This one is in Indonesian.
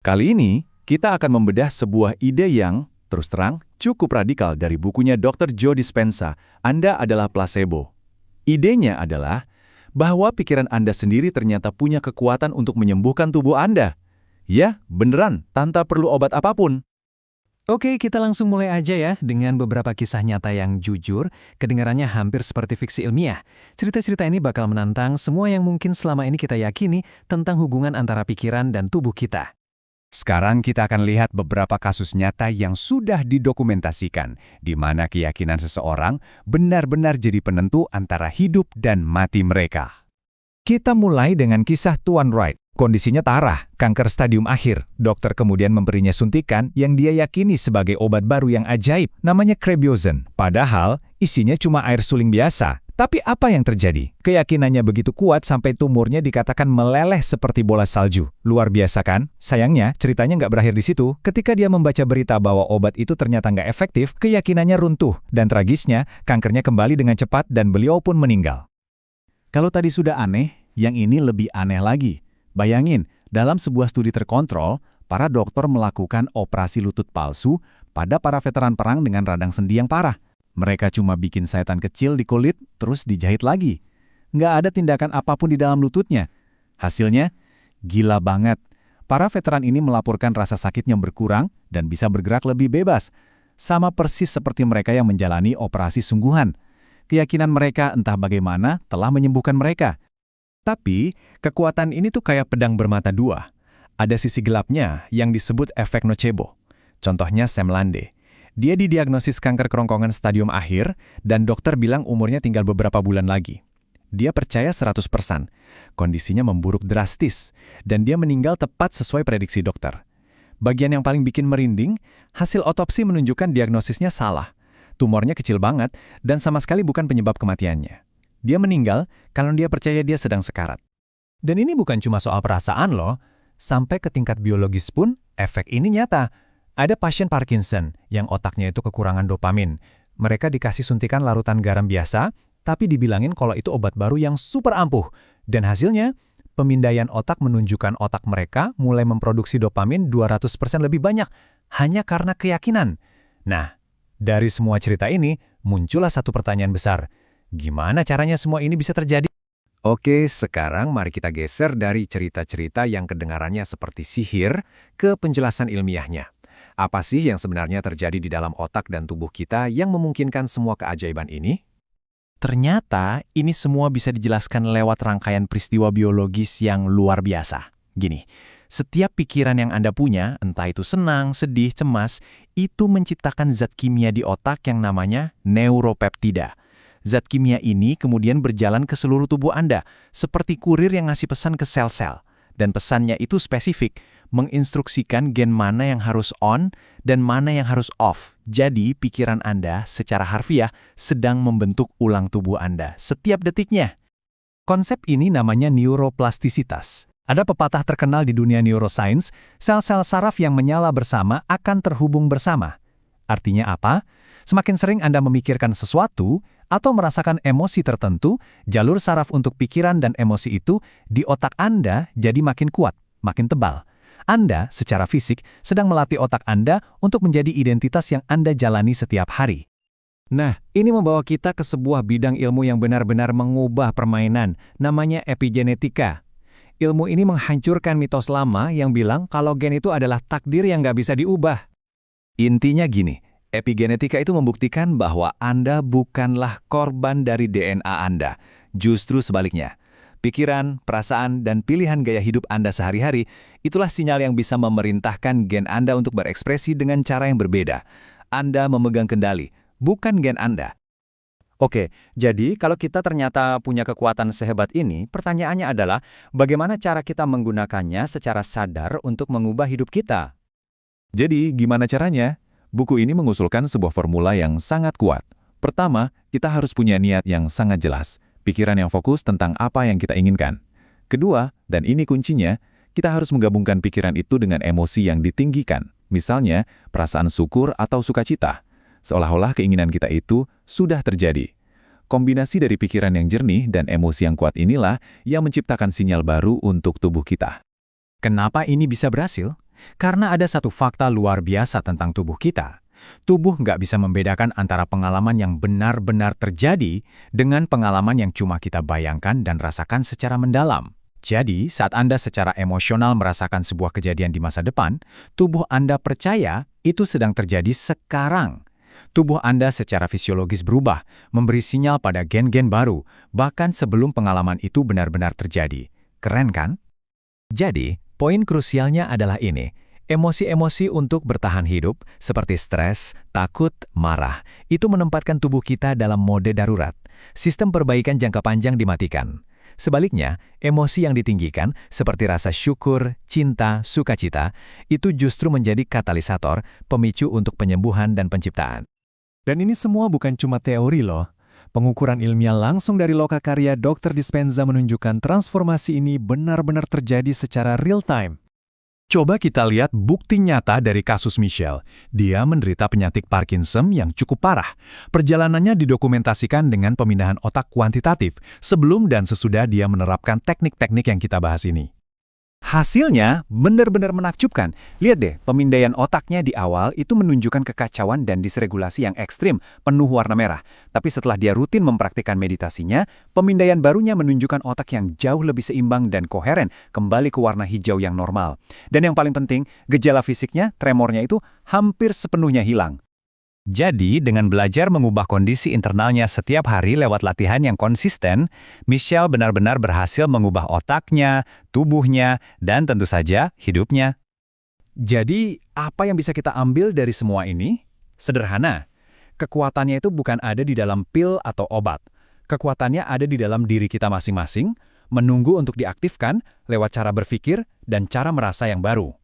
Kali ini, kita akan membedah sebuah ide yang, terus terang, cukup radikal dari bukunya Dr. Joe Dispenza, Anda adalah placebo. Idenya adalah bahwa pikiran Anda sendiri ternyata punya kekuatan untuk menyembuhkan tubuh Anda. Ya, beneran, tanpa perlu obat apapun. Oke, kita langsung mulai aja ya dengan beberapa kisah nyata yang jujur, kedengarannya hampir seperti fiksi ilmiah. Cerita-cerita ini bakal menantang semua yang mungkin selama ini kita yakini tentang hubungan antara pikiran dan tubuh kita. Sekarang kita akan lihat beberapa kasus nyata yang sudah didokumentasikan, di mana keyakinan seseorang benar-benar jadi penentu antara hidup dan mati mereka. Kita mulai dengan kisah Tuan Wright. Kondisinya parah, kanker stadium akhir. Dokter kemudian memberinya suntikan yang dia yakini sebagai obat baru yang ajaib, namanya Krabiozen. Padahal, isinya cuma air suling biasa. Tapi apa yang terjadi? Keyakinannya begitu kuat sampai tumornya dikatakan meleleh seperti bola salju. Luar biasa kan? Sayangnya, ceritanya nggak berakhir di situ. Ketika dia membaca berita bahwa obat itu ternyata nggak efektif, keyakinannya runtuh. Dan tragisnya, kankernya kembali dengan cepat dan beliau pun meninggal. Kalau tadi sudah aneh, yang ini lebih aneh lagi. Bayangin, dalam sebuah studi terkontrol, para dokter melakukan operasi lutut palsu pada para veteran perang dengan radang sendi yang parah. Mereka cuma bikin sayatan kecil di kulit, terus dijahit lagi. Nggak ada tindakan apapun di dalam lututnya. Hasilnya, gila banget. Para veteran ini melaporkan rasa sakitnya berkurang dan bisa bergerak lebih bebas. Sama persis seperti mereka yang menjalani operasi sungguhan. Keyakinan mereka entah bagaimana telah menyembuhkan mereka. Tapi, kekuatan ini tuh kayak pedang bermata dua. Ada sisi gelapnya yang disebut efek nocebo. Contohnya Sam Lande. Dia didiagnosis kanker kerongkongan stadium akhir dan dokter bilang umurnya tinggal beberapa bulan lagi. Dia percaya 100%. Kondisinya memburuk drastis dan dia meninggal tepat sesuai prediksi dokter. Bagian yang paling bikin merinding, hasil otopsi menunjukkan diagnosisnya salah. Tumornya kecil banget dan sama sekali bukan penyebab kematiannya. Dia meninggal kalau dia percaya dia sedang sekarat. Dan ini bukan cuma soal perasaan loh. Sampai ke tingkat biologis pun, efek ini nyata. Ada pasien Parkinson yang otaknya itu kekurangan dopamin. Mereka dikasih suntikan larutan garam biasa, tapi dibilangin kalau itu obat baru yang super ampuh. Dan hasilnya, pemindaian otak menunjukkan otak mereka mulai memproduksi dopamin 200% lebih banyak, hanya karena keyakinan. Nah, dari semua cerita ini, muncullah satu pertanyaan besar. Gimana caranya semua ini bisa terjadi? Oke, sekarang mari kita geser dari cerita-cerita yang kedengarannya seperti sihir ke penjelasan ilmiahnya. Apa sih yang sebenarnya terjadi di dalam otak dan tubuh kita yang memungkinkan semua keajaiban ini? Ternyata, ini semua bisa dijelaskan lewat rangkaian peristiwa biologis yang luar biasa. Gini, setiap pikiran yang Anda punya, entah itu senang, sedih, cemas, itu menciptakan zat kimia di otak yang namanya neuropeptida. Zat kimia ini kemudian berjalan ke seluruh tubuh Anda, seperti kurir yang ngasih pesan ke sel-sel. Dan pesannya itu spesifik, menginstruksikan gen mana yang harus on dan mana yang harus off. Jadi, pikiran Anda secara harfiah sedang membentuk ulang tubuh Anda setiap detiknya. Konsep ini namanya neuroplastisitas. Ada pepatah terkenal di dunia neuroscience, sel-sel saraf yang menyala bersama akan terhubung bersama. Artinya apa? Semakin sering Anda memikirkan sesuatu atau merasakan emosi tertentu, jalur saraf untuk pikiran dan emosi itu di otak Anda jadi makin kuat, makin tebal. Anda secara fisik sedang melatih otak Anda untuk menjadi identitas yang Anda jalani setiap hari. Nah, ini membawa kita ke sebuah bidang ilmu yang benar-benar mengubah permainan, namanya epigenetika. Ilmu ini menghancurkan mitos lama yang bilang kalau gen itu adalah takdir yang nggak bisa diubah. Intinya gini, epigenetika itu membuktikan bahwa Anda bukanlah korban dari DNA Anda. Justru sebaliknya. Pikiran, perasaan, dan pilihan gaya hidup Anda sehari-hari, itulah sinyal yang bisa memerintahkan gen Anda untuk berekspresi dengan cara yang berbeda. Anda memegang kendali, bukan gen Anda. Oke, jadi kalau kita ternyata punya kekuatan sehebat ini, pertanyaannya adalah bagaimana cara kita menggunakannya secara sadar untuk mengubah hidup kita? Jadi, gimana caranya? Buku ini mengusulkan sebuah formula yang sangat kuat. Pertama, kita harus punya niat yang sangat jelas, pikiran yang fokus tentang apa yang kita inginkan. Kedua, dan ini kuncinya, kita harus menggabungkan pikiran itu dengan emosi yang ditinggikan. Misalnya, perasaan syukur atau sukacita. Seolah-olah keinginan kita itu sudah terjadi. Kombinasi dari pikiran yang jernih dan emosi yang kuat inilah yang menciptakan sinyal baru untuk tubuh kita. Kenapa ini bisa berhasil? Karena ada satu fakta luar biasa tentang tubuh kita. Tubuh nggak bisa membedakan antara pengalaman yang benar-benar terjadi dengan pengalaman yang cuma kita bayangkan dan rasakan secara mendalam. Jadi, saat Anda secara emosional merasakan sebuah kejadian di masa depan, tubuh Anda percaya itu sedang terjadi sekarang. Tubuh Anda secara fisiologis berubah, memberi sinyal pada gen-gen baru, bahkan sebelum pengalaman itu benar-benar terjadi. Keren kan? Jadi, poin krusialnya adalah ini. Emosi-emosi untuk bertahan hidup, seperti stres, takut, marah, itu menempatkan tubuh kita dalam mode darurat. Sistem perbaikan jangka panjang dimatikan. Sebaliknya, emosi yang ditinggikan, seperti rasa syukur, cinta, sukacita, itu justru menjadi katalisator, pemicu untuk penyembuhan dan penciptaan. Dan ini semua bukan cuma teori loh. Pengukuran ilmiah langsung dari lokakarya Dr. Dispenza menunjukkan transformasi ini benar-benar terjadi secara real time. Coba kita lihat bukti nyata dari kasus Michelle. Dia menderita penyakit Parkinson yang cukup parah. Perjalanannya didokumentasikan dengan pemindahan otak kuantitatif sebelum dan sesudah dia menerapkan teknik-teknik yang kita bahas ini. Hasilnya benar-benar menakjubkan. Lihat deh, pemindaian otaknya di awal itu menunjukkan kekacauan dan disregulasi yang ekstrim, penuh warna merah. Tapi setelah dia rutin mempraktikkan meditasinya, pemindaian barunya menunjukkan otak yang jauh lebih seimbang dan koheren, kembali ke warna hijau yang normal. Dan yang paling penting, gejala fisiknya, tremornya itu hampir sepenuhnya hilang. Jadi, dengan belajar mengubah kondisi internalnya setiap hari lewat latihan yang konsisten, Michelle benar-benar berhasil mengubah otaknya, tubuhnya, dan tentu saja hidupnya. Jadi, apa yang bisa kita ambil dari semua ini? Sederhana, kekuatannya itu bukan ada di dalam pil atau obat. Kekuatannya ada di dalam diri kita masing-masing, menunggu untuk diaktifkan lewat cara berpikir dan cara merasa yang baru.